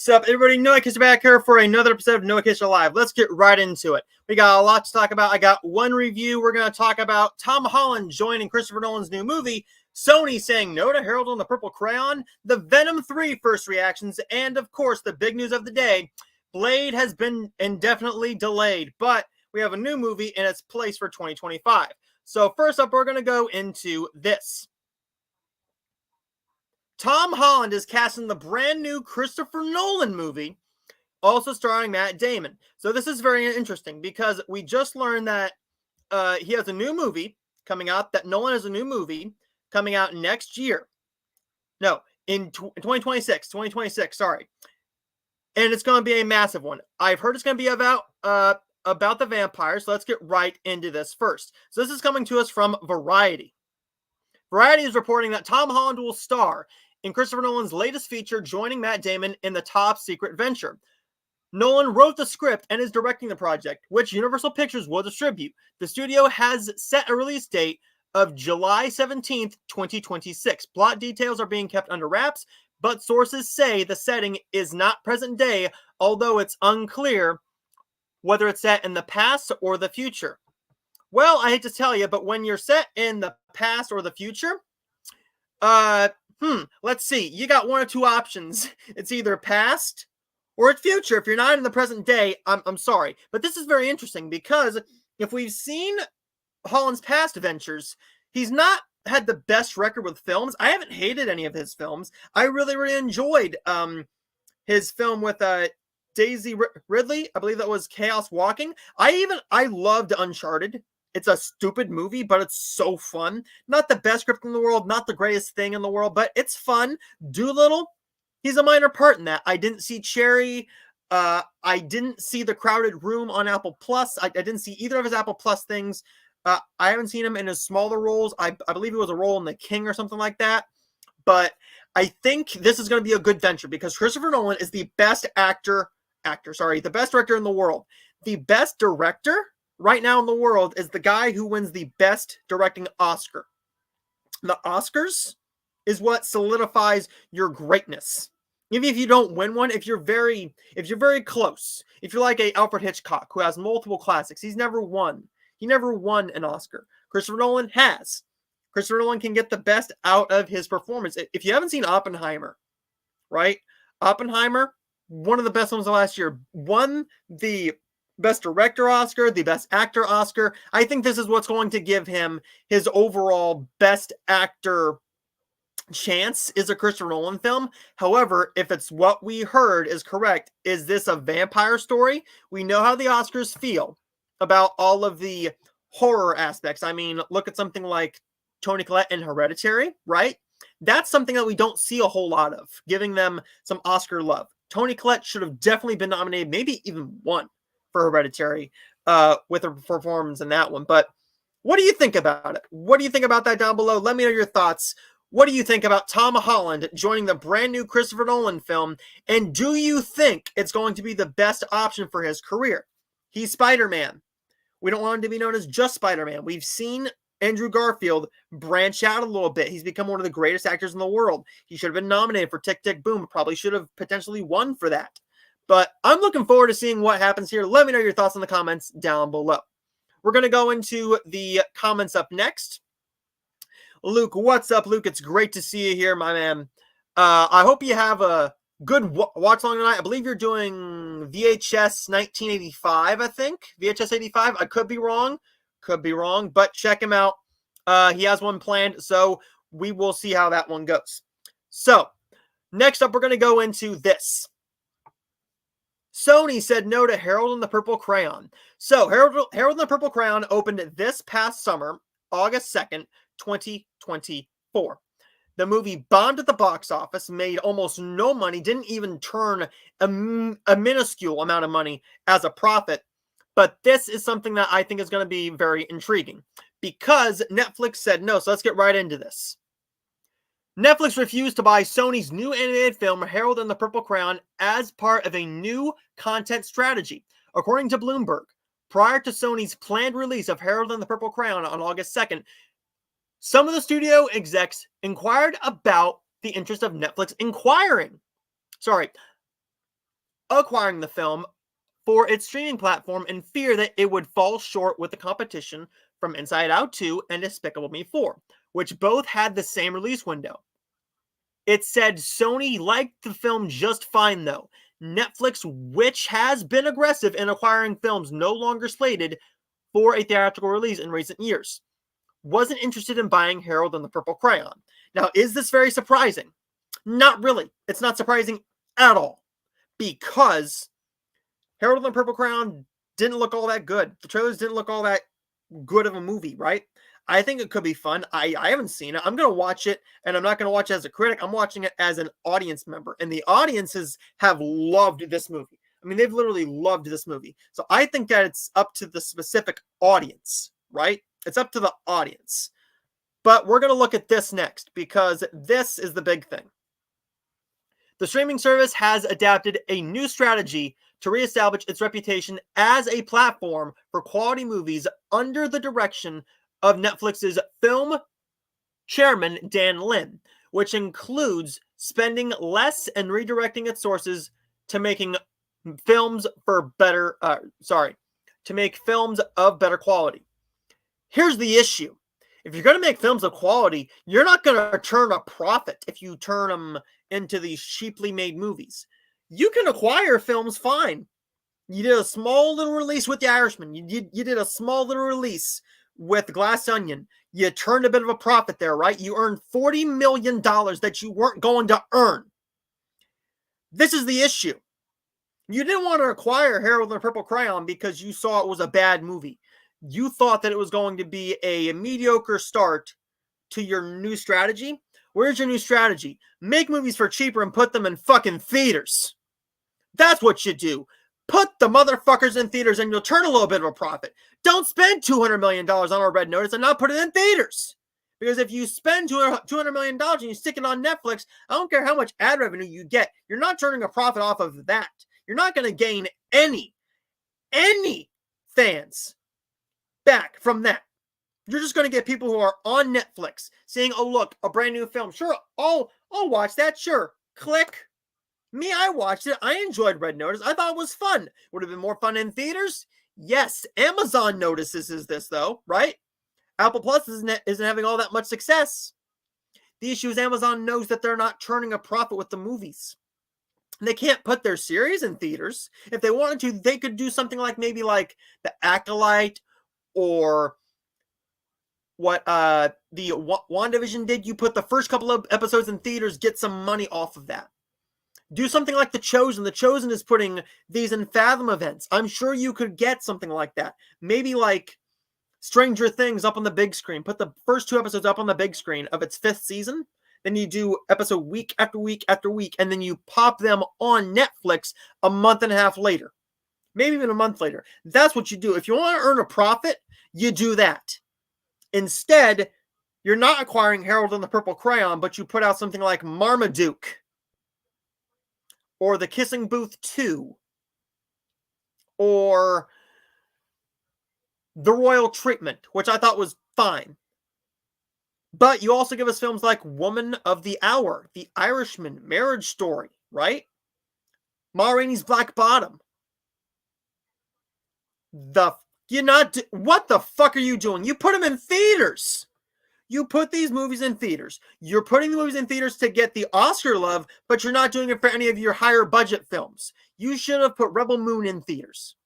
What's up, everybody? Noah Kaser back here for another episode of Noah Kaser Live. Let's get right into it. We got a lot to talk about. I got one review. We're going to talk about Tom Holland joining Christopher Nolan's new movie, Sony saying no to Harold on the Purple Crayon, the Venom 3 first reactions, and of course, the big news of the day, Blade has been indefinitely delayed, but we have a new movie in its place for 2025. So first up, we're going to go into this. Tom Holland is cast in the brand new Christopher Nolan movie, also starring Matt Damon. So this is very interesting because we just learned that he has a new movie coming out, that Nolan has a new movie coming out next year. No, in 2026, sorry. And it's going to be a massive one. I've heard it's going to be about the vampires, so let's get right into this first. So this is coming to us from Variety. Variety is reporting that Tom Holland will star in Christopher Nolan's latest feature, joining Matt Damon in the top secret venture. Nolan wrote the script and is directing the project, which Universal Pictures will distribute. The studio has set a release date of July 17th, 2026. Plot details are being kept under wraps, but sources say the setting is not present day, although it's unclear whether it's set in the past or the future. Well, I hate to tell you, but when you're set in the past or the future, let's see. You got one or two options. It's either past or it's future. If you're not in the present day, I'm sorry. But this is very interesting because if we've seen Holland's past ventures, he's not had the best record with films. I haven't hated any of his films. I really enjoyed his film with Daisy Ridley. I believe that was Chaos Walking. I loved Uncharted. It's a stupid movie, but it's so fun. Not the best script in the world, not the greatest thing in the world, but it's fun. Doolittle, he's a minor part in that. I didn't see Cherry. I didn't see The Crowded Room on Apple Plus. I didn't see either of his Apple Plus things. I haven't seen him in his smaller roles. I believe it was a role in The King or something like that. But I think this is going to be a good venture because Christopher Nolan is the best the best director in the world. The best director right now in the world is the guy who wins the best directing Oscar. The Oscars is what solidifies your greatness. Even if you don't win one, if you're very close, if you're like a Alfred Hitchcock who has multiple classics, he's never won. He never won an Oscar. Christopher Nolan has. Christopher Nolan can get the best out of his performance. If you haven't seen Oppenheimer, right? Oppenheimer, one of the best films of last year, won the Best Director Oscar, the Best Actor Oscar. I think this is what's going to give him his overall Best Actor chance is a Christopher Nolan film. However, if it's what we heard is correct, is this a vampire story? We know how the Oscars feel about all of the horror aspects. I mean, look at something like Toni Collette in Hereditary, right? That's something that we don't see a whole lot of, giving them some Oscar love. Toni Collette should have definitely been nominated, maybe even won for Hereditary with a performance in that one. But what do you think about it? What do you think about that down below? Let me know your thoughts. What do you think about Tom Holland joining the brand new Christopher Nolan film? And do you think it's going to be the best option for his career? He's Spider-Man. We don't want him to be known as just Spider-Man. We've seen Andrew Garfield branch out a little bit. He's become one of the greatest actors in the world. He should have been nominated for Tick, Tick, Boom. Probably should have potentially won for that. But I'm looking forward to seeing what happens here. Let me know your thoughts in the comments down below. We're going to go into the comments up next. Luke, what's up, Luke? It's great to see you here, my man. I hope you have a good watch along tonight. I believe you're doing VHS 1985, I think. VHS 85. I could be wrong. But check him out. He has one planned, so we will see how that one goes. So, next up, we're going to go into this. Sony said no to Harold and the Purple Crayon. So, Harold and the Purple Crayon opened this past summer, August 2nd, 2024. The movie bombed at the box office, made almost no money, didn't even turn a minuscule amount of money as a profit. But this is something that I think is going to be very intriguing because Netflix said no. So let's get right into this. Netflix refused to buy Sony's new animated film, Harold and the Purple Crayon, as part of a new content strategy. According to Bloomberg, prior to Sony's planned release of Harold and the Purple Crayon on August 2nd, some of the studio execs inquired about the interest of Netflix acquiring the film for its streaming platform in fear that it would fall short with the competition from Inside Out 2 and Despicable Me 4, which both had the same release window. It said Sony liked the film just fine, though. Netflix, which has been aggressive in acquiring films no longer slated for a theatrical release in recent years, wasn't interested in buying Harold and the Purple Crayon. Now, is this very surprising? Not really. It's not surprising at all, because Harold and the Purple Crayon didn't look all that good. The trailers didn't look all that good of a movie, right? I think it could be fun. I haven't seen it. I'm going to watch it, and I'm not going to watch it as a critic. I'm watching it as an audience member, and the audiences have loved this movie. I mean, they've literally loved this movie. So I think that it's up to the specific audience, right? It's up to the audience. But we're going to look at this next, because this is the big thing. The streaming service has adapted a new strategy to reestablish its reputation as a platform for quality movies under the direction of Netflix's film chairman, Dan Lin, which includes spending less and redirecting its sources to making films for better, to make films of better quality. Here's the issue. If you're going to make films of quality, you're not going to turn a profit if you turn them into these cheaply made movies. You can acquire films fine. You did a small little release with The Irishman. You did a small little release with Glass Onion. You turned a bit of a profit there, right? You earned $40 million that you weren't going to earn. This is the issue. You didn't want to acquire Harold and the Purple Crayon because you saw it was a bad movie. You thought that it was going to be a mediocre start to your new strategy. Where's your new strategy? Make movies for cheaper and put them in fucking theaters. That's what you do. Put the motherfuckers in theaters and you'll turn a little bit of a profit. Don't spend $200 million on a red notice and not put it in theaters. Because if you spend $200 million and you stick it on Netflix, I don't care how much ad revenue you get. You're not turning a profit off of that. You're not going to gain any fans back from that. You're just going to get people who are on Netflix saying, oh, look, a brand new film. Sure, I'll watch that. Sure. Click. Me, I watched it. I enjoyed Red Notice. I thought it was fun. Would have been more fun in theaters? Yes. Amazon notices this, though, right? Apple Plus isn't having all that much success. The issue is Amazon knows that they're not turning a profit with the movies. They can't put their series in theaters. If they wanted to, they could do something like maybe like The Acolyte or what the WandaVision did. You put the first couple of episodes in theaters, get some money off of that. Do something like The Chosen. The Chosen is putting these in Fathom events. I'm sure you could get something like that. Maybe like Stranger Things up on the big screen. Put the first 2 episodes up on the big screen of its 5th season. Then you do episode week after week after week. And then you pop them on Netflix a month and a half later. Maybe even a month later. That's what you do. If you want to earn a profit, you do that. Instead, you're not acquiring Harold and the Purple Crayon, but you put out something like Marmaduke. Or The Kissing Booth 2. Or The Royal Treatment, which I thought was fine. But you also give us films like Woman of the Hour, The Irishman, Marriage Story, right? Ma Rainey's Black Bottom. What the fuck are you doing? You put them in theaters. You put these movies in theaters. You're putting the movies in theaters to get the Oscar love, but you're not doing it for any of your higher budget films. You should have put Rebel Moon in theaters.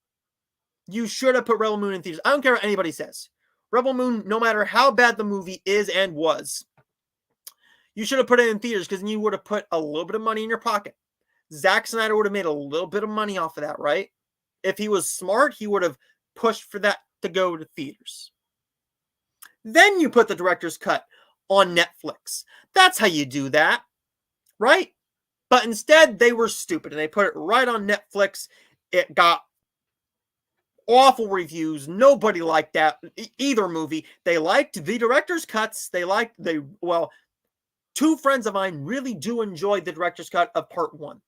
You should have put Rebel Moon in theaters. I don't care what anybody says. Rebel Moon, no matter how bad the movie is and was, you should have put it in theaters because then you would have put a little bit of money in your pocket. Zack Snyder would have made a little bit of money off of that, right? If he was smart, he would have pushed for that to go to theaters. Then you put the director's cut on Netflix. That's how you do that, right? But instead, they were stupid, and they put it right on Netflix. It got awful reviews. Nobody liked that, either movie. They liked the director's cuts. 2 friends of mine really do enjoy the director's cut of Part 1.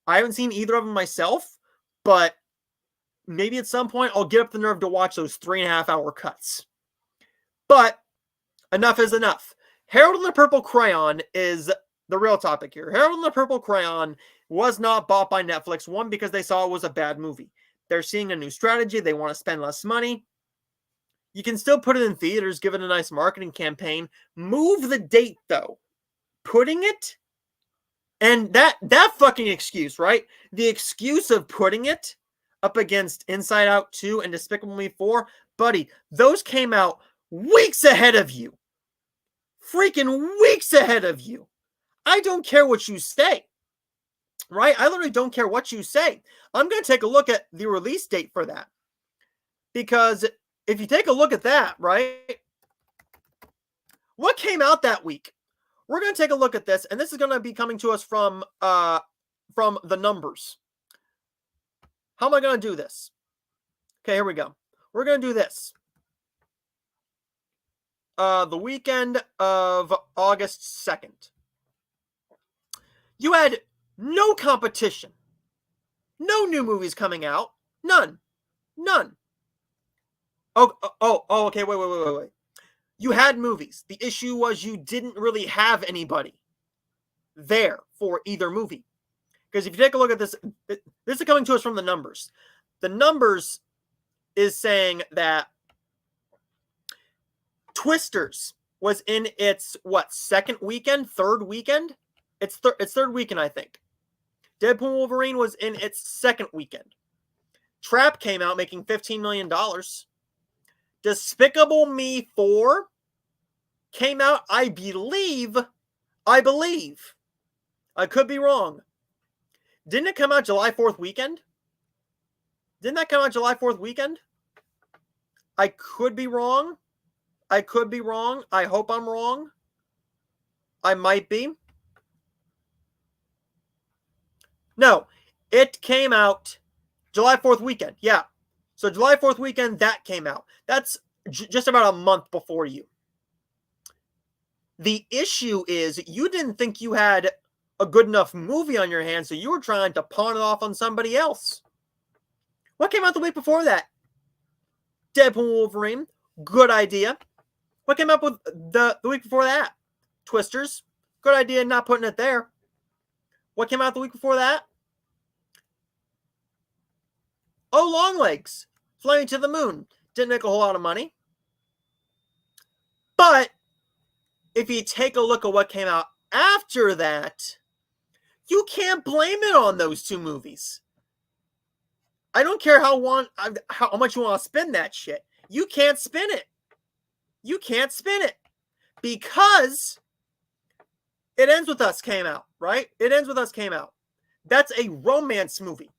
I haven't seen either of them myself, but maybe at some point I'll get up the nerve to watch those 3.5-hour cuts. But enough is enough. Harold and the Purple Crayon is the real topic here. Harold and the Purple Crayon was not bought by Netflix. One, because they saw it was a bad movie. They're seeing a new strategy. They want to spend less money. You can still put it in theaters, give it a nice marketing campaign. Move the date, though. Putting it, and that fucking excuse, right? The excuse of putting it up against Inside Out 2 and Despicable Me 4, buddy, those came out weeks ahead of you. Freaking weeks ahead of you. I don't care what you say, right? I literally don't care what you say. I'm going to take a look at the release date for that. Because if you take a look at that, right? What came out that week? We're going to take a look at this, and this is going to be coming to us from the numbers. How am I going to do this? Okay, here we go. We're going to do this. The weekend of August 2nd. You had no competition. No new movies coming out. None. Okay, wait. You had movies. The issue was you didn't really have anybody there for either movie. Because if you take a look at this, this is coming to us from the numbers. The numbers is saying that Twisters was in its, second weekend? Third weekend? It's third weekend, I think. Deadpool & Wolverine was in its second weekend. Trap came out making $15 million. Despicable Me 4 came out, I believe, I could be wrong. Didn't it come out July 4th weekend? Didn't that come out July 4th weekend? I could be wrong. I hope I'm wrong. I might be. No, it came out July 4th weekend. Yeah. So July 4th weekend, that came out. That's just about a month before you. The issue is you didn't think you had a good enough movie on your hands, so you were trying to pawn it off on somebody else. What came out the week before that? Deadpool & Wolverine. Good idea. What came up with the week before that? Twisters. Good idea not putting it there. What came out the week before that? Oh, Longlegs. Flying to the Moon. Didn't make a whole lot of money. But if you take a look at what came out after that, you can't blame it on those two movies. I don't care how much you want to spin that shit. You can't spin it. You can't spin it. Because It Ends With Us came out, right? It Ends With Us came out. That's a romance movie.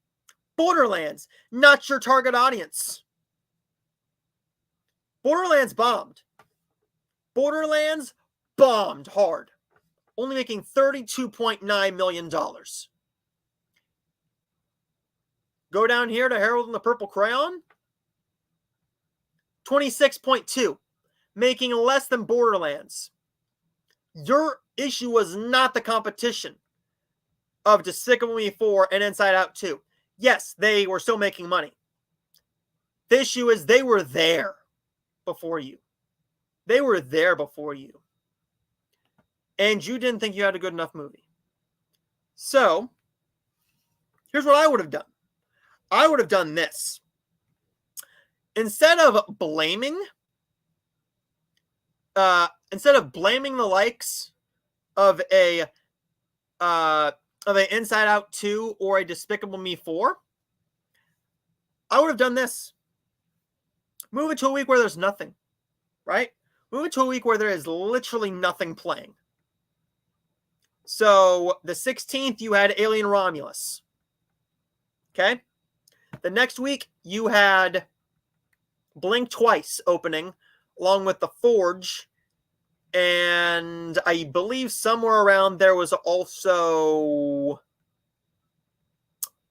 Borderlands, not your target audience. Borderlands bombed. Borderlands bombed hard. Only making $32.9 million. Go down here to Harold and the Purple Crayon. 26.2. Making less than Borderlands. Your issue was not the competition of Despicable Me 4 and Inside Out 2. Yes, they were still making money. The issue is they were there before you. They were there before you. And you didn't think you had a good enough movie. So, here's what I would have done. I would have done this. Instead of blaming the likes of a Inside Out 2 or a Despicable Me 4, I would have done this. Move it to a week where there's nothing, right? Move it to a week where there is literally nothing playing. So, the 16th, you had Alien Romulus. Okay? The next week, you had Blink Twice opening, along with The Forge. And I believe somewhere around there was also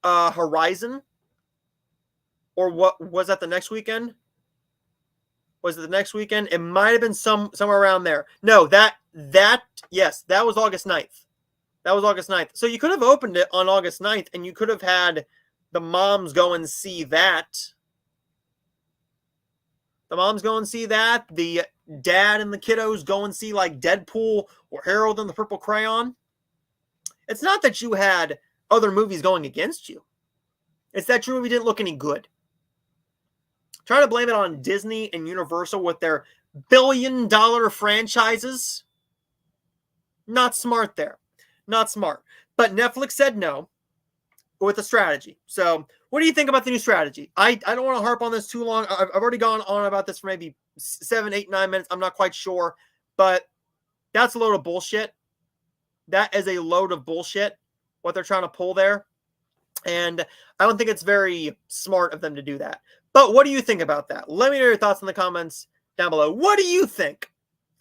Horizon. Or what was that the next weekend? Was it the next weekend? It might have been somewhere around there. No, yes, that was August 9th. That was August 9th. So you could have opened it on August 9th, and you could have had the moms go and see that. The moms go and see that. The dad and the kiddos go and see like Deadpool or Harold and the Purple Crayon. It's not that you had other movies going against you. It's that your movie didn't look any good. Trying to blame it on Disney and Universal with their billion-dollar franchises. Not smart there. Not smart. But Netflix said no with a strategy. So what do you think about the new strategy? I don't want to harp on this too long. I've already gone on about this for maybe 7, 8, 9 minutes. I'm not quite sure. But that's a load of bullshit. That is a load of bullshit, what they're trying to pull there. And I don't think it's very smart of them to do that. But what do you think about that? Let me know your thoughts in the comments down below. What do you think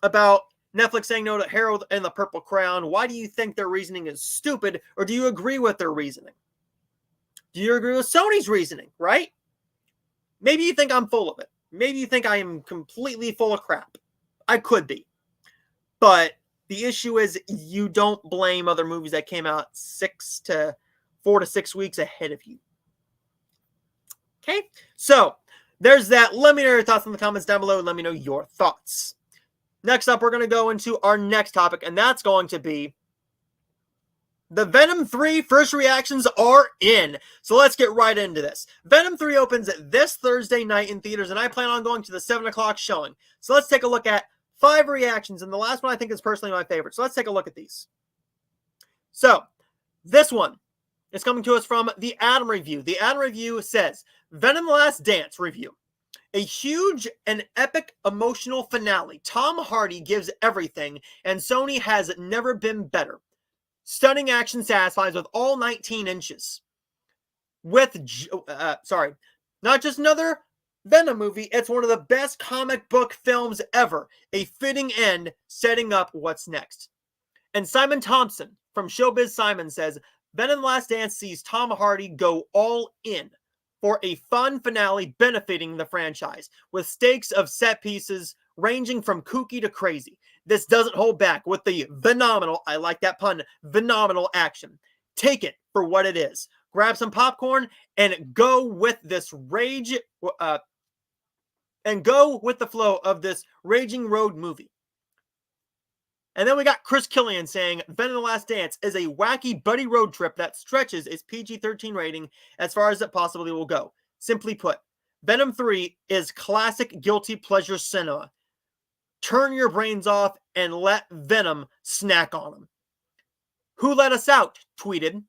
about Netflix saying no to Harold and the Purple Crayon? Why do you think their reasoning is stupid? Or do you agree with their reasoning? Do you agree with Sony's reasoning, right? Maybe you think I'm full of it. Maybe you think I am completely full of crap. I could be. But the issue is you don't blame other movies that came out 4 to 6 weeks ahead of you. Okay? So, there's that. Let me know your thoughts in the comments down below. Let me know your thoughts. Next up, we're going to go into our next topic, and that's going to be the Venom 3 first reactions are in. So let's get right into this. Venom 3 opens this Thursday night in theaters, and I plan on going to the 7 o'clock showing. So let's take a look at 5 reactions, and the last one I think is personally my favorite. So let's take a look at these. So, this one is coming to us from the Adam Review. The Adam Review says, Venom Last Dance review. A huge and epic emotional finale. Tom Hardy gives everything, and Sony has never been better. Stunning action satisfies with all 19 inches. Not just another Venom movie, it's one of the best comic book films ever. A fitting end, setting up what's next. And Simon Thompson from Showbiz Simon says, Venom Last Dance sees Tom Hardy go all in for a fun finale benefiting the franchise, with stakes of set pieces ranging from kooky to crazy. This doesn't hold back with the phenomenal, I like that pun, phenomenal action. Take it for what it is. Grab some popcorn and go with this and go with the flow of this raging road movie. And then we got Chris Killian saying, Venom The Last Dance is a wacky buddy road trip that stretches its PG-13 rating as far as it possibly will go. Simply put, Venom 3 is classic guilty pleasure cinema. Turn your brains off and let Venom snack on them. Who Let Us Out tweeted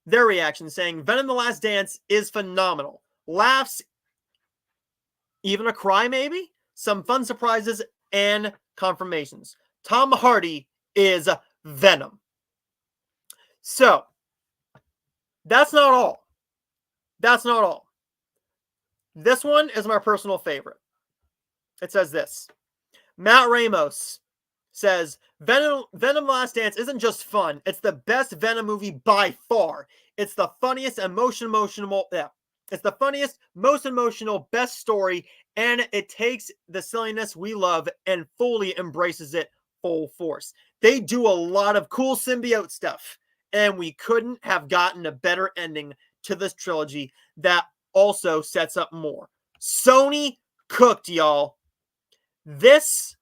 their reaction saying, Venom The Last Dance is phenomenal. Laughs, even a cry maybe? Some fun surprises and confirmations. Tom Hardy is Venom. So, that's not all. That's not all. This one is my personal favorite. It says this. Matt Ramos says, Venom Last Dance isn't just fun. It's the best Venom movie by far. It's the funniest and most emotional, it's the funniest, most emotional, best story, and it takes the silliness we love and fully embraces it full force. They do a lot of cool symbiote stuff, and we couldn't have gotten a better ending to this trilogy that also sets up more. Sony cooked, y'all. This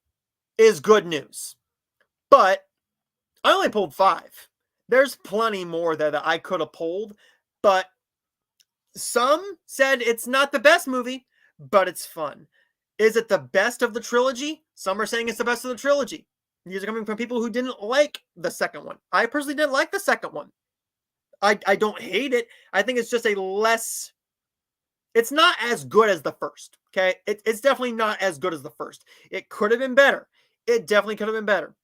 is good news. But I only pulled 5. There's plenty more there that I could have pulled, but some said it's not the best movie, but it's fun. Is it the best of the trilogy? Some are saying it's the best of the trilogy. These are coming from people who didn't like the second one. I personally didn't like the second one. I don't hate it. I think it's just a less... It's not as good as the first, okay? It's definitely not as good as the first. It could have been better. It definitely could have been better.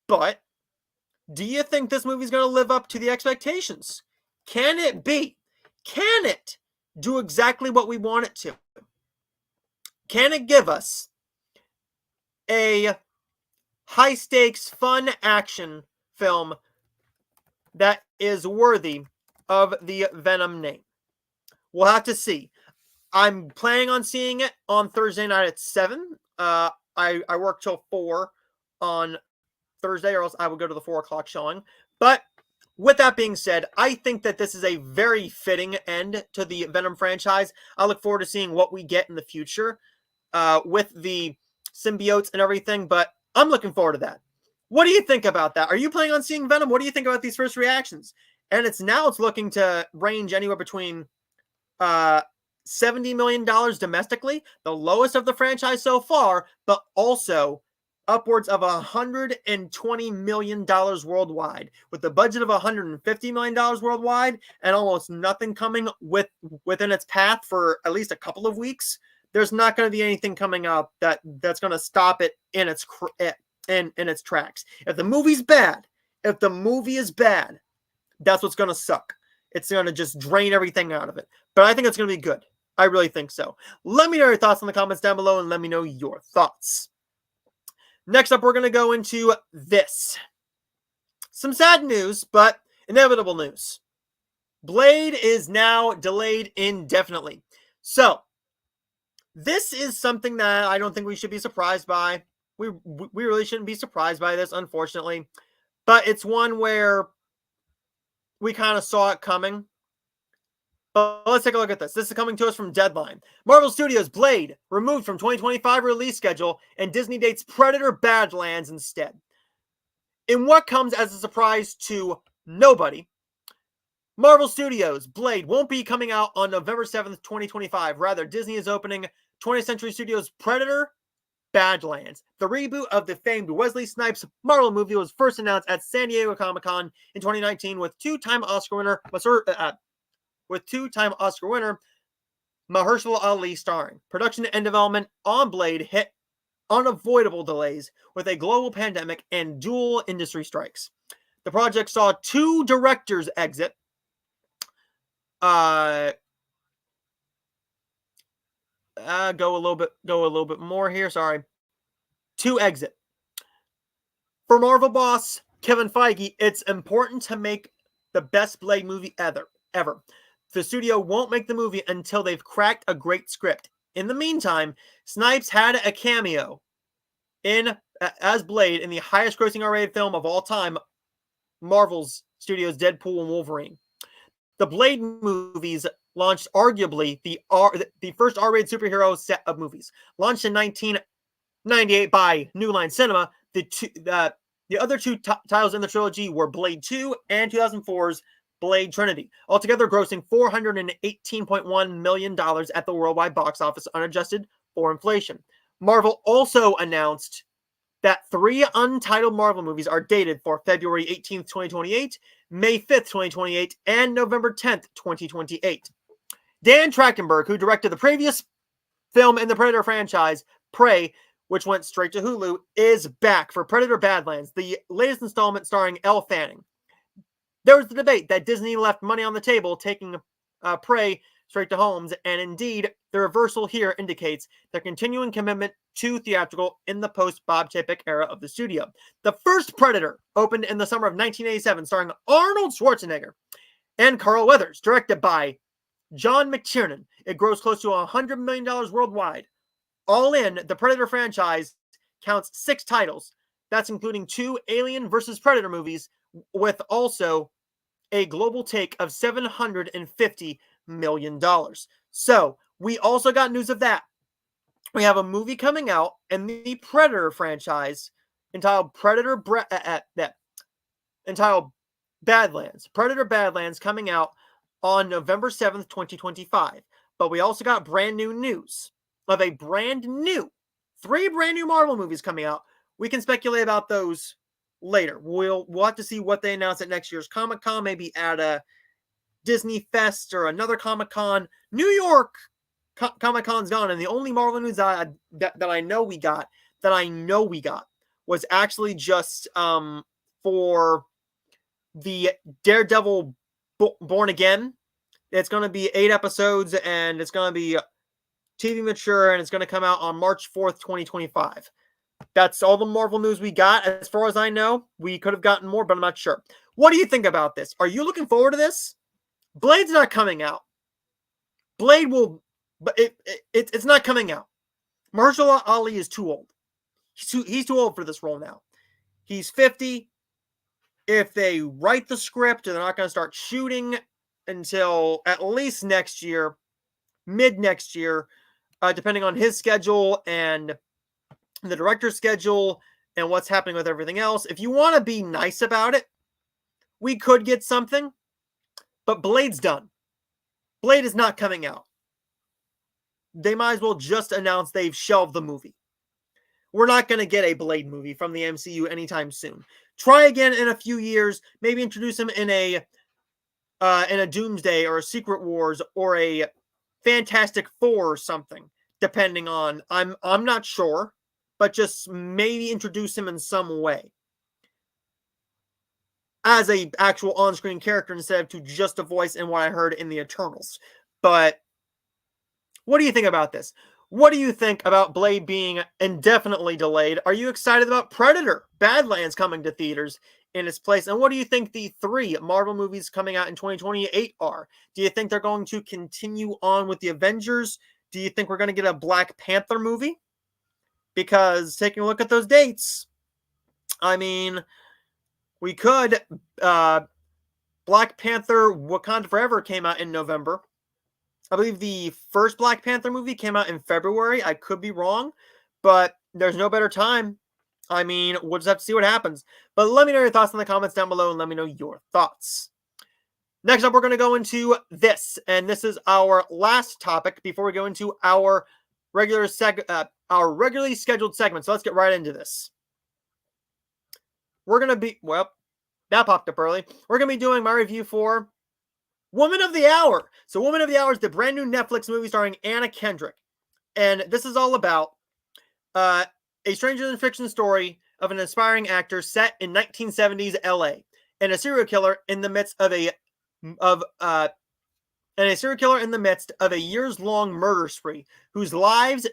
But do you think this movie's going to live up to the expectations? Can it be? Can it do exactly what we want it to? Can it give us a high-stakes, fun action film that is worthy of the Venom name? We'll have to see. I'm planning on seeing it on Thursday night at 7. I work till 4 on Thursday, or else I would go to the 4 o'clock showing. But with that being said, I think that this is a very fitting end to the Venom franchise. I look forward to seeing what we get in the future with the symbiotes and everything, but I'm looking forward to that. What do you think about that? Are you planning on seeing Venom? What do you think about these first reactions? And it's looking to range anywhere between $70 million domestically, the lowest of the franchise so far, but also upwards of $120 million worldwide, with a budget of $150 million worldwide and almost nothing coming within its path for at least a couple of weeks. There's not going to be anything coming out that's going to stop it in its tracks. If the movie's bad, if the movie is bad, that's what's going to suck. It's going to just drain everything out of it. But I think it's going to be good. I really think so. Let me know your thoughts in the comments down below, and let me know your thoughts. Next up, we're going to go into this. Some sad news, but inevitable news. Blade is now delayed indefinitely. So, this is something that I don't think we should be surprised by. We really shouldn't be surprised by this, unfortunately. But it's one where we kind of saw it coming. But let's take a look at this. This is coming to us from Deadline. Marvel Studios' Blade removed from 2025 release schedule, and Disney dates Predator Badlands instead. In what comes as a surprise to nobody, Marvel Studios' Blade won't be coming out on November 7th, 2025. Rather, Disney is opening 20th Century Studios' Predator Badlands. The reboot of the famed Wesley Snipes Marvel movie was first announced at San Diego Comic-Con in 2019 with two-time Oscar winner Mahershala Ali starring. Production and development on Blade hit unavoidable delays with a global pandemic and dual industry strikes. The project saw two directors exit. Go a little bit more here. Sorry. Two exit. For Marvel boss Kevin Feige, it's important to make the best Blade movie ever. The studio won't make the movie until they've cracked a great script. In the meantime, Snipes had a cameo as Blade in the highest-grossing R-rated film of all time, Marvel's Studios' Deadpool and Wolverine. The Blade movies launched arguably the first R-rated superhero set of movies. Launched in 1998 by New Line Cinema, the other two titles in the trilogy were Blade 2 and 2004's Blade Trinity, altogether grossing $418.1 million at the worldwide box office, unadjusted for inflation. Marvel also announced that 3 untitled Marvel movies are dated for February 18th, 2028, May 5th, 2028, and November 10th, 2028. Dan Trachtenberg, who directed the previous film in the Predator franchise, Prey, which went straight to Hulu, is back for Predator Badlands, the latest installment starring Elle Fanning. There was the debate that Disney left money on the table, taking Prey straight to homes, and indeed, the reversal here indicates their continuing commitment to theatrical in the post-Bob Chapek era of the studio. The first Predator opened in the summer of 1987, starring Arnold Schwarzenegger and Carl Weathers, directed by John McTiernan. It grossed close to $100 million worldwide. All in, the Predator franchise counts 6 titles. That's including 2 Alien vs. Predator movies, with also a global take of $750 million. So, we also got news of that. We have a movie coming out in the Predator franchise entitled entitled Badlands. Predator Badlands coming out on November 7th, 2025. But we also got brand new news of a 3 brand new Marvel movies coming out. We can speculate about those later. We'll have to see what they announce at next year's Comic-Con, maybe at a Disney Fest or another Comic-Con. New York Comic-Con's gone, and the only Marvel news that I know we got, was actually just for the Daredevil Born Again. It's going to be 8 episodes, and it's going to be TV mature, and it's going to come out on March 4th, 2025. That's all the Marvel news we got. As far as I know, we could have gotten more, but I'm not sure. What do you think about this? Are you looking forward to this? Blade's not coming out. Blade will, but it's not coming out. Mahershala Ali is too old. He's too old for this role now. He's 50. If they write the script, they're not going to start shooting until at least next year, mid next year, depending on his schedule and the director's schedule and what's happening with everything else. If you want to be nice about it, we could get something. But Blade's done. Blade is not coming out. They might as well just announce they've shelved the movie. We're not going to get a Blade movie from the MCU anytime soon. Try again in a few years. Maybe introduce him in a Doomsday or a Secret Wars or a Fantastic Four or something, depending on. I'm not sure, but just maybe introduce him in some way as a actual on-screen character instead of to just a voice in what I heard in the Eternals. But what do you think about this? What do you think about Blade being indefinitely delayed? Are you excited about Predator, Badlands coming to theaters in its place? And what do you think the 3 Marvel movies coming out in 2028 are? Do you think they're going to continue on with the Avengers? Do you think we're going to get a Black Panther movie? Because taking a look at those dates, I mean, we could. Black Panther Wakanda Forever came out in November. I believe the first Black Panther movie came out in February. I could be wrong, but there's no better time. I mean, we'll just have to see what happens. But let me know your thoughts in the comments down below and let me know your thoughts. Next up, we're going to go into this, and this is our last topic before we go into our regularly scheduled segment. So let's get right into this. We're going to be, well, that popped up early. We're going to be doing my review for Woman of the Hour. So Woman of the Hour is the brand new Netflix movie starring Anna Kendrick. And this is all about a stranger than fiction story of an aspiring actor set in 1970s LA and a serial killer in the midst of a years-long murder spree whose lives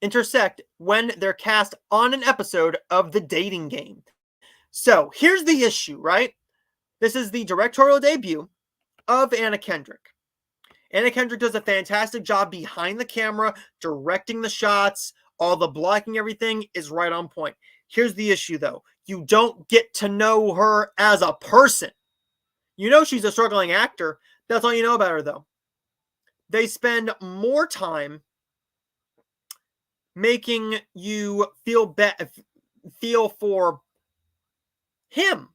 intersect when they're cast on an episode of The Dating Game. So here's the issue, right? This is the directorial debut of Anna Kendrick. Anna Kendrick does a fantastic job behind the camera, directing the shots, all the blocking, everything is right on point. Here's the issue, though. You don't get to know her as a person. You know she's a struggling actor. That's all you know about her, though. They spend more time making you feel for him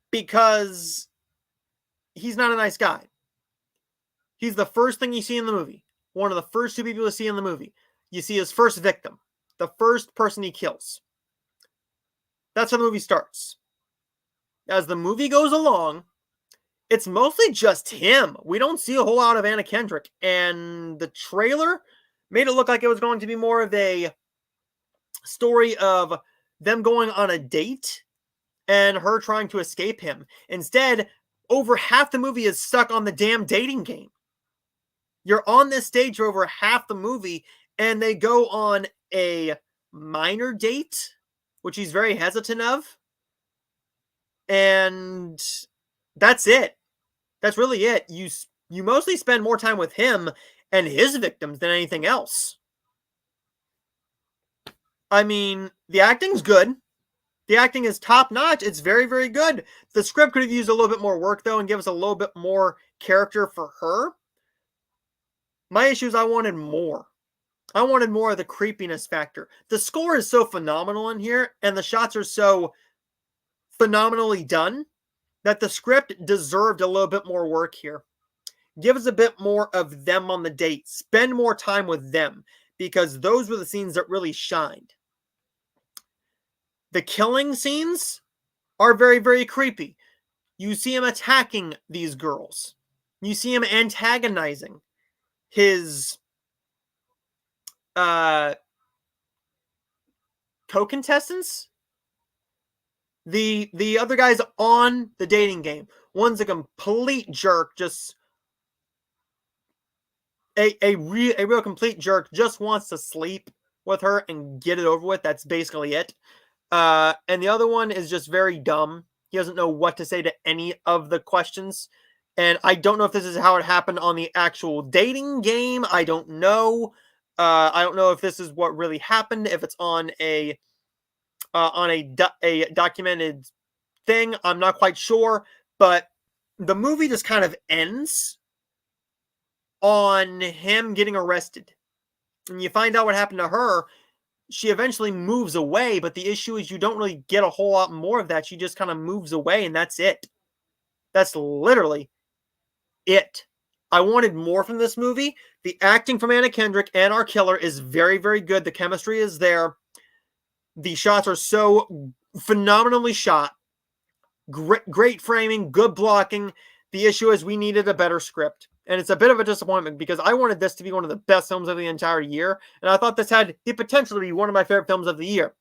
because he's not a nice guy. He's the first thing you see in the movie. One of the first 2 people you see in the movie. You see his first victim. The first person he kills. That's how the movie starts. As the movie goes along, it's mostly just him. We don't see a whole lot of Anna Kendrick. And the trailer made it look like it was going to be more of a story of them going on a date and her trying to escape him. Instead, over half the movie is stuck on the damn dating game. You're on this stage for over half the movie, and they go on a minor date, which he's very hesitant of. And that's it. That's really it. You mostly spend more time with him and his victims than anything else. I mean, the acting's good. The acting is top-notch. It's very, very good. The script could have used a little bit more work, though, and give us a little bit more character for her. My issue is I wanted more. I wanted more of the creepiness factor. The score is so phenomenal in here, and the shots are so phenomenally done, that the script deserved a little bit more work here. Give us a bit more of them on the date. Spend more time with them, because those were the scenes that really shined. The killing scenes are very, very creepy. You see him attacking these girls. You see him antagonizing his co-contestants. The other guys on the dating game. One's a complete jerk, just a real complete jerk, just wants to sleep with her and get it over with. That's basically it. And the other one is just very dumb. He doesn't know what to say to any of the questions. And I don't know if this is how it happened on the actual dating game. I don't know. I don't know if this is what really happened, if it's on a documented thing. I'm not quite sure. But the movie just kind of ends on him getting arrested. And you find out what happened to her. She eventually moves away, but the issue is you don't really get a whole lot more of that. She just kind of moves away, and that's it. That's literally it. I wanted more from this movie. The acting from Anna Kendrick and our killer is very, very good. The chemistry is there. The shots are so phenomenally shot. Great framing, good blocking. The issue is we needed a better script. And it's a bit of a disappointment because I wanted this to be one of the best films of the entire year. And I thought this had the potential to be one of my favorite films of the year.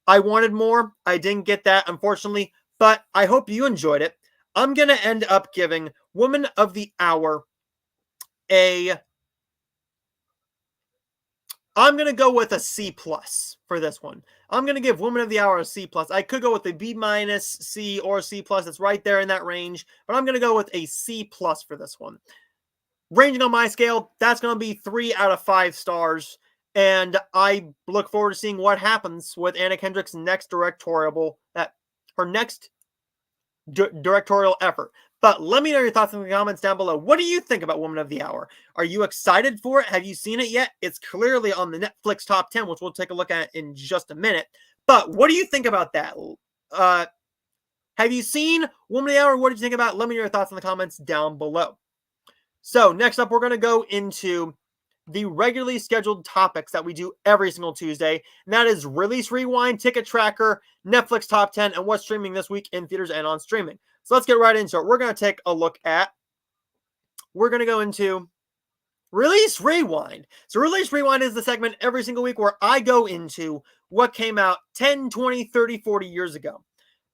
I wanted more. I didn't get that, unfortunately. But I hope you enjoyed it. I'm going to end up giving Woman of the Hour I'm going to go with a C plus for this one. I'm going to give Woman of the Hour a C plus. I could go with a B minus, C, or C plus. It's right there in that range. But I'm going to go with a C plus for this one. Ranging on my scale, that's going to be 3 out of 5 stars. And I look forward to seeing what happens with Anna Kendrick's next directorial effort. But let me know your thoughts in the comments down below. What do you think about Woman of the Hour? Are you excited for it? Have you seen it yet? It's clearly on the Netflix top 10, which we'll take a look at in just a minute. But what do you think about that? Have you seen Woman of the Hour? What did you think about it? Let me know your thoughts in the comments down below. So next up, we're going to go into the regularly scheduled topics that we do every single Tuesday. And that is Release Rewind, Ticket Tracker, Netflix Top 10, and what's streaming this week in theaters and on streaming. So let's get right into it. We're going to go into Release Rewind. So Release Rewind is the segment every single week where I go into what came out 10, 20, 30, 40 years ago.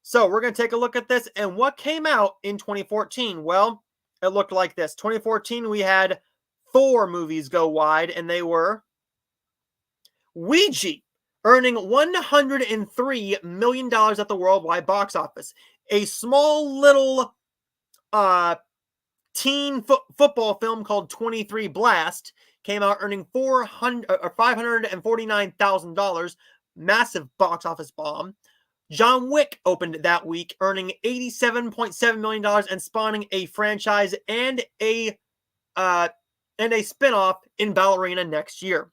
So we're going to take a look at this and what came out in 2014. Well, it looked like this. 2014, we had 4 movies go wide, and they were Ouija, earning $103 million at the worldwide box office. A small little teen football film called 23 Blast came out earning $549,000. Massive box office bomb. John Wick opened that week, earning $87.7 million and spawning a franchise and a spinoff in Ballerina next year.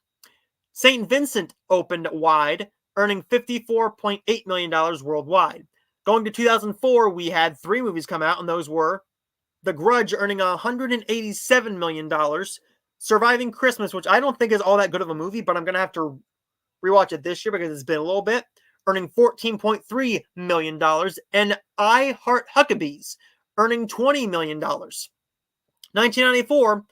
St. Vincent opened wide, earning $54.8 million worldwide. Going to 2004, we had 3 movies come out, and those were The Grudge, earning $187 million. Surviving Christmas, which I don't think is all that good of a movie, but I'm going to have to rewatch it this year because it's been a little bit, earning $14.3 million. And I Heart Huckabees, earning $20 million. 1994,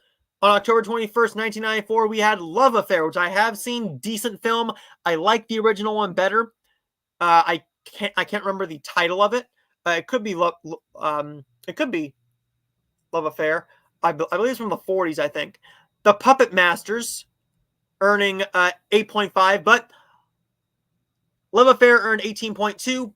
on October 21st, 1994, we had Love Affair, which I have seen. Decent film. I like the original one better. I can't remember the title of it. It could be Love Affair. I believe it's from the 40s, I think. The Puppet Masters, earning 8.5, but Love Affair earned 18.2.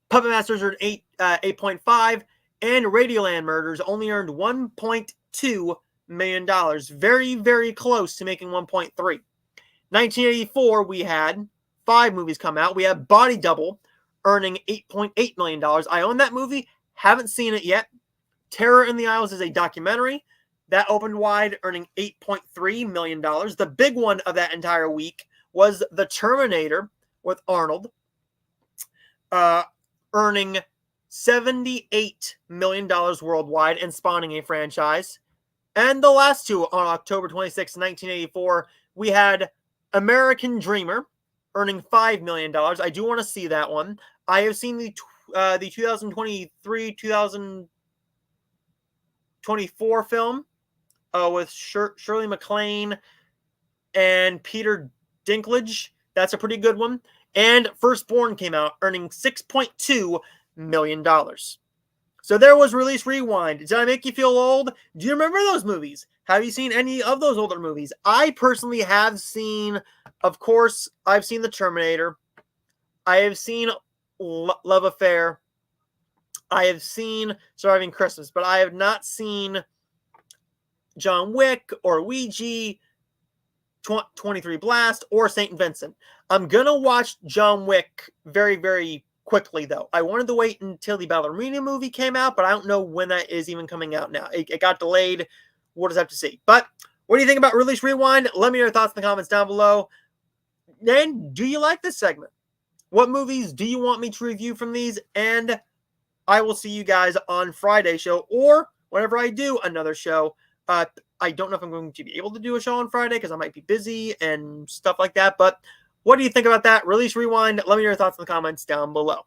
Puppet Masters earned 8.5, and Radioland Murders only earned $1.2 million. Very, very close to making 1.3. 1984, we had 5 movies come out. We had Body Double, earning $8.8 million. I own that movie. Haven't seen it yet. Terror in the Isles is a documentary. That opened wide, earning $8.3 million. The big one of that entire week was The Terminator with Arnold, earning $78 million worldwide and spawning a franchise. And the last 2 on October 26, 1984, we had American Dreamer, earning $5 million. I do want to see that one. I have seen the 2023-2024 film with Shirley MacLaine and Peter Dinklage. That's a pretty good one. And Firstborn came out, earning $6.2 million. So there was Release Rewind. Did I make you feel old? Do you remember those movies? Have you seen any of those older movies? I personally have seen, of course, I've seen The Terminator. I have seen Love Affair. I have seen Surviving Christmas, but I have not seen John Wick or Ouija, 23 Blast, or St. Vincent. I'm going to watch John Wick very, very quickly, though. I wanted to wait until the Ballerina movie came out, but I don't know when that is even coming out now. It got delayed. We'll just have to see. But what do you think about Release Rewind? Let me know your thoughts in the comments down below. And do you like this segment? What movies do you want me to review from these? And I will see you guys on Friday's show, or whenever I do another show. I don't know if I'm going to be able to do a show on Friday because I might be busy and stuff like that. But what do you think about that? Release Rewind. Let me know your thoughts in the comments down below.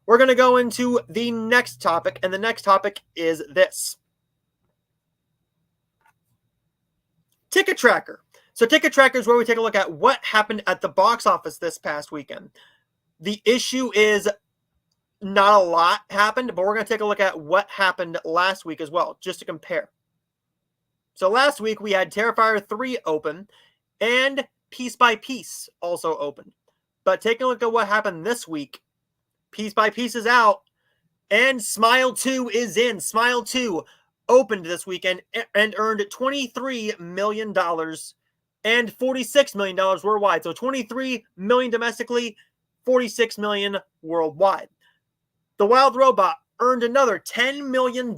We're going to go into the next topic, and the next topic is this. Ticket Tracker. So Ticket Tracker is where we take a look at what happened at the box office this past weekend. The issue is not a lot happened, but we're going to take a look at what happened last week as well, just to compare. So last week we had Terrifier 3 open, and Piece by Piece also opened. But taking a look at what happened this week, Piece by Piece is out, and Smile 2 is in. Smile 2 opened this weekend and earned $23 million and $46 million worldwide. So $23 million domestically, $46 million worldwide. The Wild Robot earned another $10 million,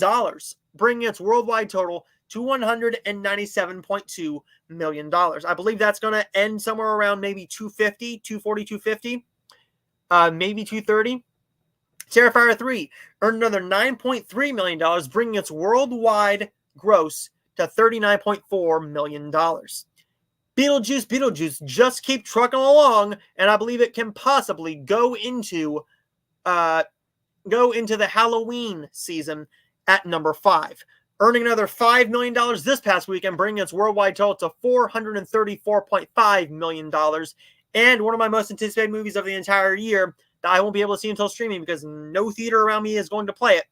bringing its worldwide total to $197.2 million. I believe that's going to end somewhere around maybe 240, 250, maybe 230. Terrifier 3 earned another $9.3 million, bringing its worldwide gross to $39.4 million. Beetlejuice just keep trucking along, and I believe it can possibly go into the Halloween season at number 5. Earning another $5 million this past weekend, bringing its worldwide total to $434.5 million. And one of my most anticipated movies of the entire year that I won't be able to see until streaming because no theater around me is going to play it,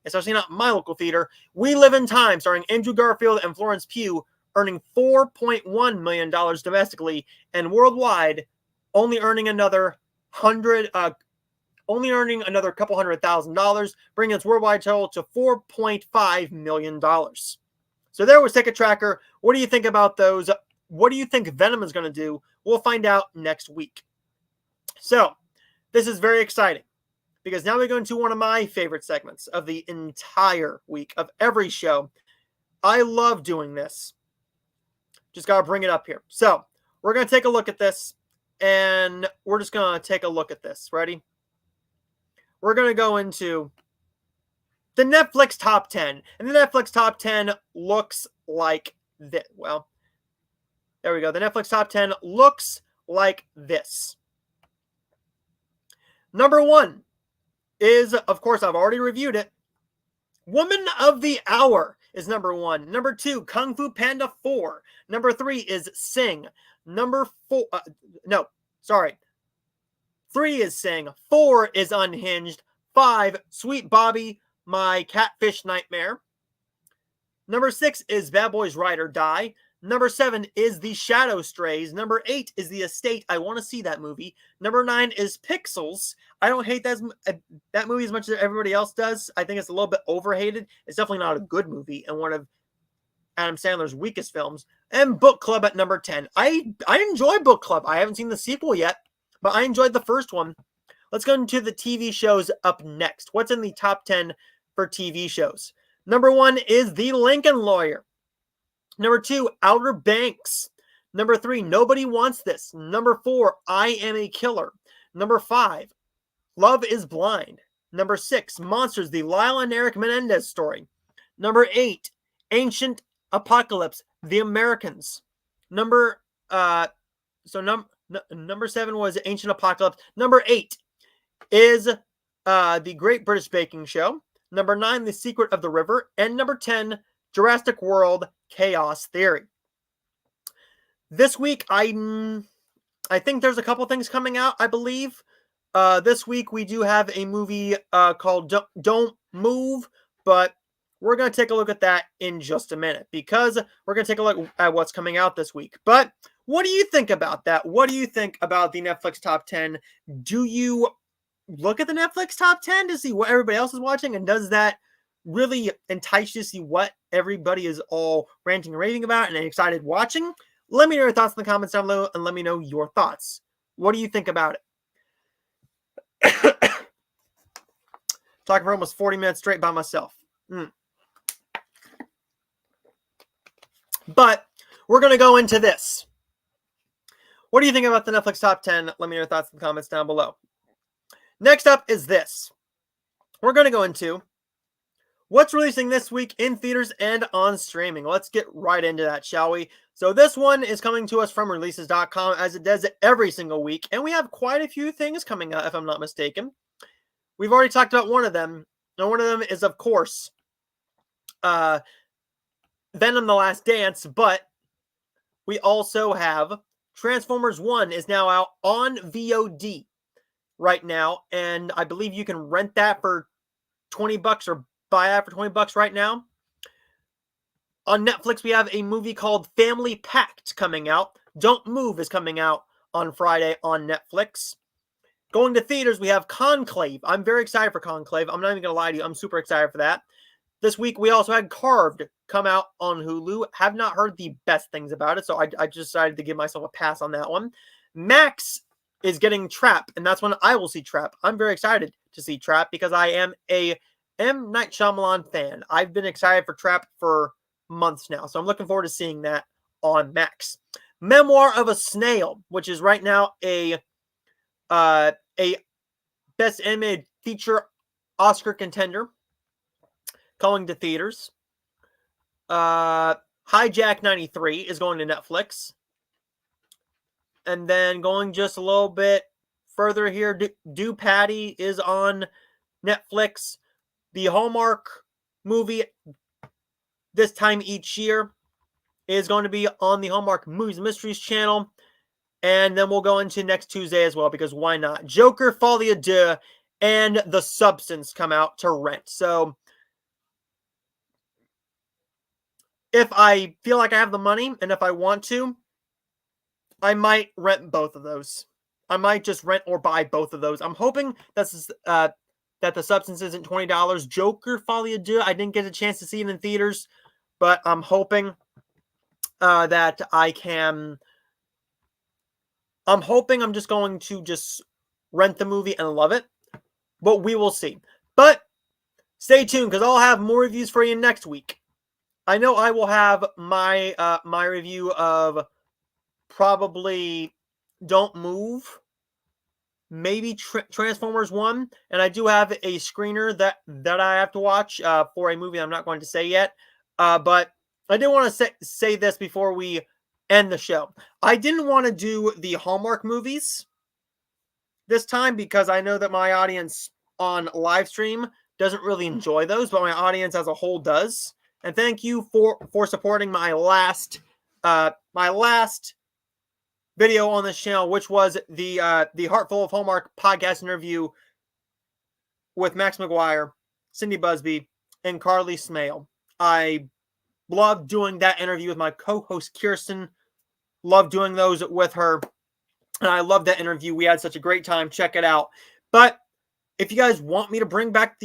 especially not my local theater. We Live in Time, starring Andrew Garfield and Florence Pugh, earning $4.1 million domestically, and worldwide only earning another couple $100,000, bringing its worldwide total to $4.5 million. So there was Ticket Tracker. What do you think about those? What do you think Venom is going to do? We'll find out next week. So this is very exciting because now we go into one of my favorite segments of the entire week, of every show. I love doing this. Just got to bring it up here. So we're going to take a look at this, and we're just going to take a look at this. Ready? We're going to go into the Netflix Top 10. And the Netflix Top 10 looks like this. Well, there we go. The Netflix Top 10 looks like this. Number 1 is, of course, I've already reviewed it. Woman of the Hour is number 1. Number 2, Kung Fu Panda 4. Number 3 is Sing. Number 4, 3 is Sing. 4 is Unhinged. 5, Sweet Bobby, My Catfish Nightmare. Number 6 is Bad Boys Ride or Die. Number 7 is The Shadow Strays. Number 8 is The Estate. I want to see that movie. Number 9 is Pixels. I don't hate that movie as much as everybody else does. I think it's a little bit overhated. It's definitely not a good movie and one of Adam Sandler's weakest films. And Book Club at number 10. I enjoy Book Club. I haven't seen the sequel yet, but I enjoyed the first one. Let's go into the TV shows up next. What's in the top 10 for TV shows? Number 1 is The Lincoln Lawyer. Number 2, Outer Banks. Number 3, Nobody Wants This. Number 4, I Am a Killer. Number 5, Love is Blind. Number 6, Monsters, the Lyle and Eric Menendez story. Number 8, Ancient Apocalypse, The Americans. Number 7 was Ancient Apocalypse. Number 8 is The Great British Baking Show. Number 9, The Secret of the River. And number 10, Jurassic World Chaos Theory. This week, I think there's a couple things coming out, I believe. This week, we do have a movie called Don't Move, but we're going to take a look at that in just a minute because we're going to take a look at what's coming out this week. But what do you think about that? What do you think about the Netflix Top 10? Do you look at the Netflix Top 10 to see what everybody else is watching, and does that really entice you to see what everybody is all ranting and raving about and excited watching? Let me know your thoughts in the comments down below, and let me know your thoughts. What do you think about it? Talking for almost 40 minutes straight by myself. But we're going to go into this. What do you think about the Netflix Top 10? Let me know your thoughts in the comments down below. Next up is this. we're going to go into what's releasing this week in theaters and on streaming. Let's get right into that, shall we? So this one is coming to us from releases.com, as it does every single week, and we have quite a few things coming out, if I'm not mistaken. We've already talked about one of them, and one of them is, of course, Venom: The Last Dance, but we also have Transformers 1 is now out on VOD right now, and I believe you can rent that for $20 or buy that for $20 right now. On Netflix, we have a movie called Family Pact coming out. Don't Move is coming out on Friday on Netflix. Going to theaters, we have Conclave. I'm very excited for Conclave. I'm not even going to lie to you. I'm super excited for that. This week, we also had Carved come out on Hulu. Have not heard the best things about it, so I just decided to give myself a pass on that one. Max is getting Trap, and that's when I will see Trap. I'm very excited to see Trap because I am a M. Night Shyamalan fan. I've been excited for Trap for months now, so I'm looking forward to seeing that on Max. Memoir of a Snail, which is right now a Best Animated Feature Oscar contender, coming to theaters. Hijack 93 is going to Netflix. And then going just a little bit further here, Do Patty is on Netflix. The Hallmark movie this time each year is going to be on the Hallmark Movies and Mysteries channel. And then we'll go into next Tuesday as well, because why not? Joker, Folie à Deux, and The Substance come out to rent. So if I feel like I have the money and if I want to, I might rent both of those. I might just rent or buy both of those. I'm hoping that's that The Substance isn't $20. Joker, Folie à Deux, I didn't get a chance to see it in theaters, but I'm hoping that I can. I'm hoping I'm just going to just rent the movie and love it, but we will see. But stay tuned, because I'll have more reviews for you next week. I know I will have my my review of probably Don't Move, maybe Transformers 1, and I do have a screener that I have to watch for a movie I'm not going to say yet. But I did want to say this before we end the show. I didn't want to do the Hallmark movies this time because I know that my audience on live stream doesn't really enjoy those, but my audience as a whole does. And thank you for supporting my last video on this channel, which was the Heartful of Hallmark podcast interview with Max McGuire, Cindy Busby, and Carly Smale. I loved doing that interview with my co-host Kirsten. Loved doing those with her, and I loved that interview. We had such a great time. Check it out. But if you guys want me to bring back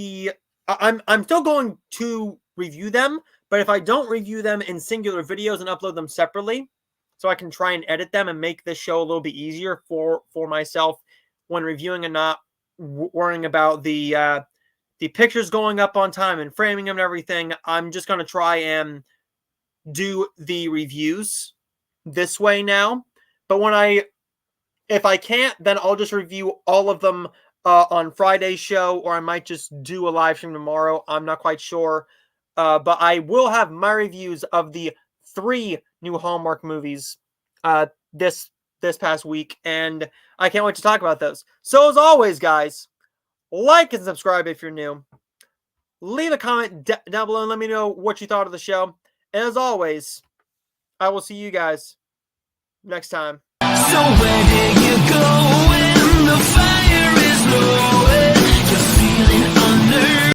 I'm still going to review them, but if I don't review them in singular videos and upload them separately, so I can try and edit them and make this show a little bit easier for myself when reviewing and not worrying about the pictures going up on time and framing them and everything, I'm just going to try and do the reviews this way now. But if I can't, then I'll just review all of them on Friday's show, or I might just do a live stream tomorrow. I'm not quite sure. But I will have my reviews of the 3 new Hallmark movies this past week, and I can't wait to talk about those. So as always, guys, like and subscribe if you're new. Leave a comment down below and let me know what you thought of the show. And as always, I will see you guys next time. So where did you go when the fire is low?